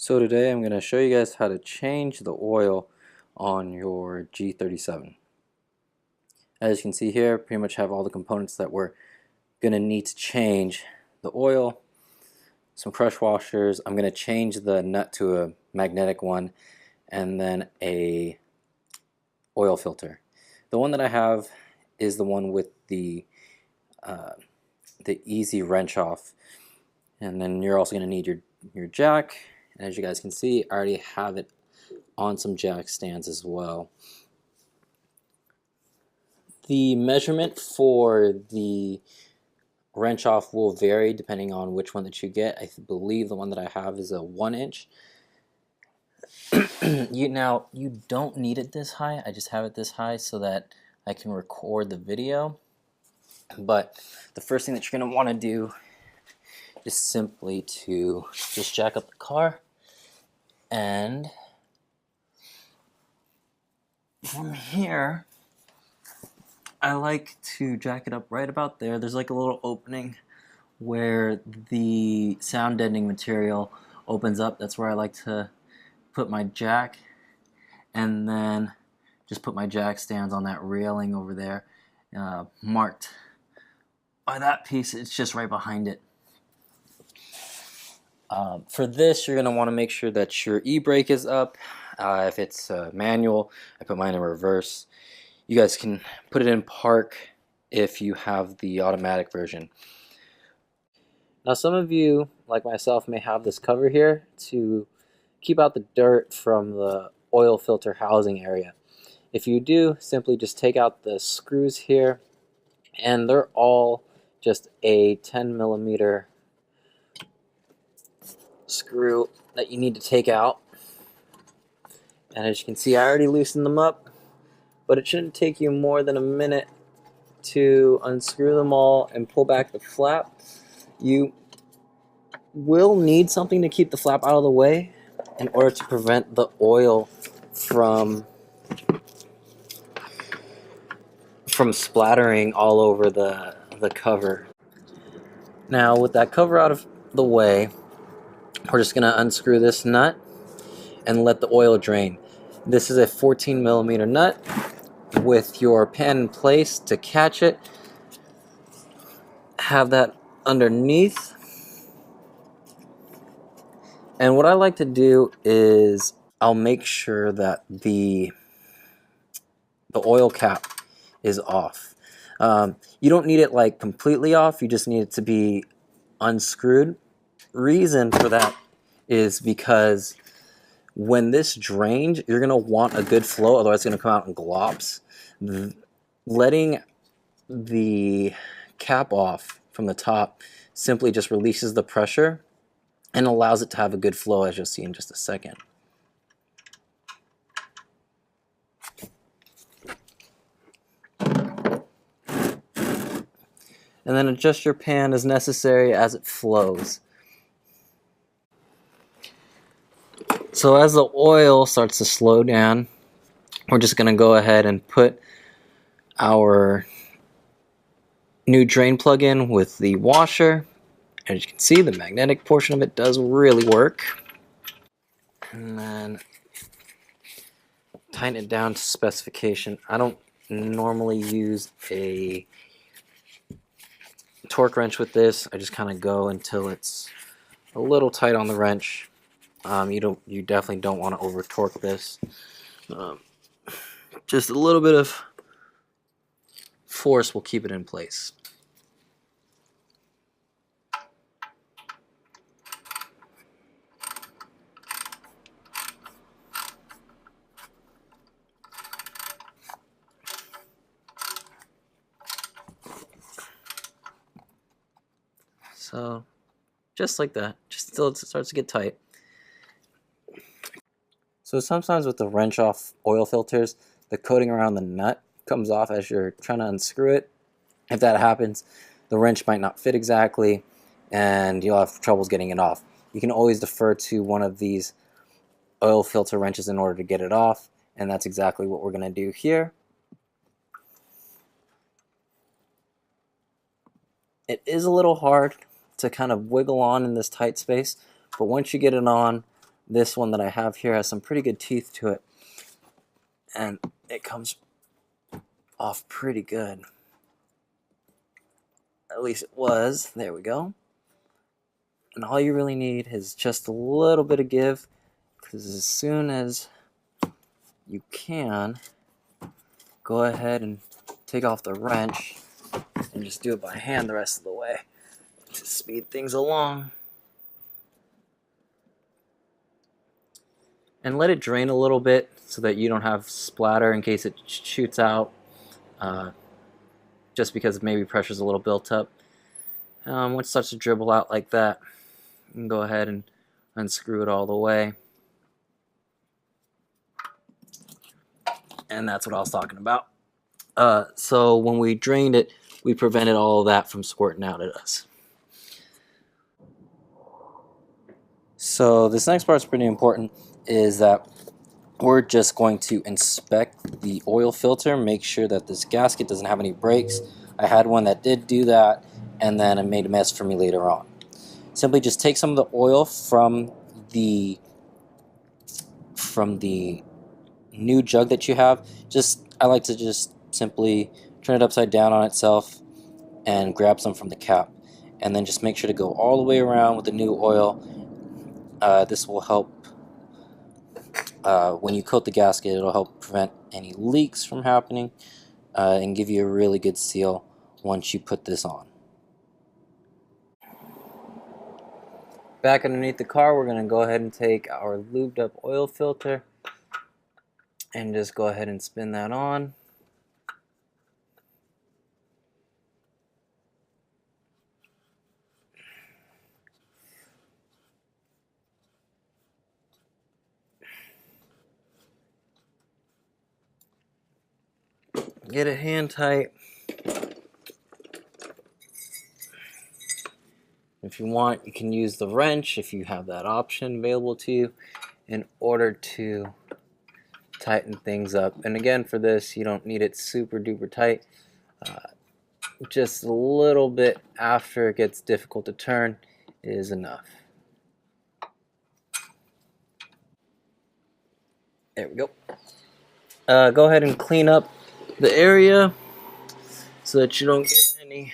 So today I'm going to show you guys how to change the oil on your G37. As you can see here, pretty much have all the components that we're going to need to change: the oil, some crush washers. I'm going to change the nut to a magnetic one, and then a oil filter. The one that I have is the one with the easy wrench off, and then you're also going to need your jack. And as you guys can see, I already have it on some jack stands as well. The measurement for the wrench off will vary depending on which one that you get. I believe the one that I have is a 1-inch. You don't need it this high. I just have it this high so that I can record the video. But the first thing that you're going to want to do is simply to just jack up the car, and from here I like to jack it up right about there. There's like a little opening where the sound deadening material opens up. That's where I like to put my jack, and then just put my jack stands on that railing over there, marked by that piece. It's just right behind it. For this, you're going to want to make sure that your e-brake is up. If it's manual, I put mine in reverse. You guys can put it in park if you have the automatic version. Now, some of you, like myself, may have this cover here to keep out the dirt from the oil filter housing area. If you do, simply just take out the screws here, and they're all just a 10mm screw that you need to take out. And as you can see, I already loosened them up, but it shouldn't take you more than a minute to unscrew them all and pull back the flap. You will need something to keep the flap out of the way in order to prevent the oil from splattering all over the cover. Now, with that cover out of the way, we're just going to unscrew this nut and let the oil drain. This is a 14mm nut with your pan in place to catch it. Have that underneath. And what I like to do is I'll make sure that the oil cap is off. You don't need it like completely off, you just need it to be unscrewed. Reason for that is because when this drains, you're going to want a good flow, otherwise it's going to come out in glops. Letting the cap off from the top simply just releases the pressure and allows it to have a good flow, as you'll see in just a second. And then adjust your pan as necessary as it flows. So as the oil starts to slow down, we're just going to go ahead and put our new drain plug in with the washer. As you can see, the magnetic portion of it does really work. And then tighten it down to specification. I don't normally use a torque wrench with this. I just kind of go until it's a little tight on the wrench. You definitely don't want to over torque this. Just a little bit of force will keep it in place. So just like that, just until it starts to get tight. So sometimes with the wrench off oil filters, the coating around the nut comes off as you're trying to unscrew it. If that happens, the wrench might not fit exactly and you'll have troubles getting it off. You can always defer to one of these oil filter wrenches in order to get it off, and that's exactly what we're going to do here. It is a little hard to kind of wiggle on in this tight space, but once you get it on, This one that I have here has some pretty good teeth to it, and it comes off pretty good. At least it was. There we go. And all you really need is just a little bit of give, because as soon as you can, go ahead and take off the wrench and just do it by hand the rest of the way to speed things along. And let it drain a little bit so that you don't have splatter in case it shoots out, just because maybe pressure's a little built up. Once it starts to dribble out like that, you can go ahead and unscrew it all the way. And that's what I was talking about. So when we drained it, we prevented all of that from squirting out at us. So this next part's pretty important, is that we're just going to inspect the oil filter, make sure that this gasket doesn't have any breaks. I had one that did do that, and then it made a mess for me later on. Simply just take some of the oil from the new jug that you have. I like to just simply turn it upside down on itself and grab some from the cap, and then just make sure to go all the way around with the new oil. This will help when you coat the gasket. It'll help prevent any leaks from happening, and give you a really good seal once you put this on. Back underneath the car, we're going to go ahead and take our lubed up oil filter and just go ahead and spin that on. Get it hand tight. If you want, you can use the wrench if you have that option available to you in order to tighten things up. And again, for this, you don't need it super duper tight. Just a little bit after it gets difficult to turn is enough. There we go. Go ahead and clean up the area so that you don't get any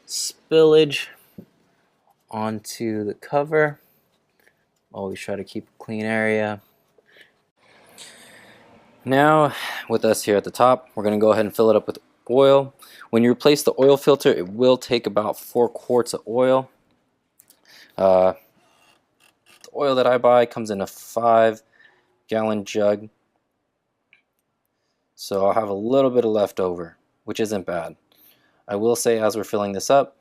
spillage onto the cover. Always try to keep a clean area. Now, with us here at the top, we're going to go ahead and fill it up with oil. When you replace the oil filter, it will take about 4 quarts of oil. The oil that I buy comes in a 5-gallon jug, so I'll have a little bit of leftover, which isn't bad. I will say, as we're filling this up,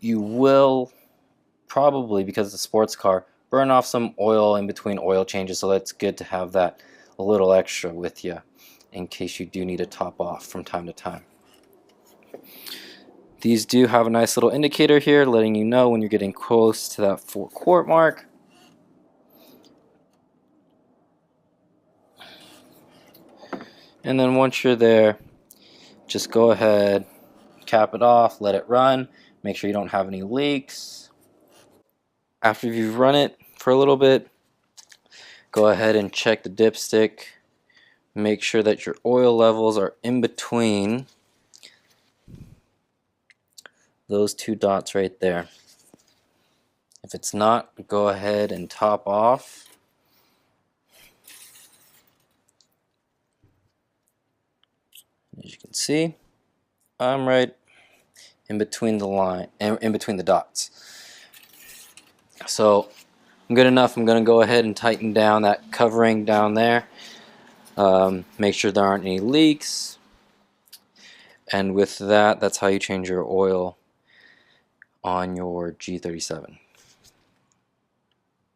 you will probably, because it's a sports car, burn off some oil in between oil changes, so that's good to have that a little extra with you in case you do need to top off from time to time. These do have a nice little indicator here letting you know when you're getting close to that 4-quart mark. And then once you're there, just go ahead, cap it off, let it run, make sure you don't have any leaks. After you've run it for a little bit, go ahead and check the dipstick. Make sure that your oil levels are in between those 2 dots right there. If it's not, go ahead and top off. As you can see, I'm right in between the dots. So good enough. I'm going to go ahead and tighten down that covering down there. Make sure there aren't any leaks. And with that, that's how you change your oil on your G37.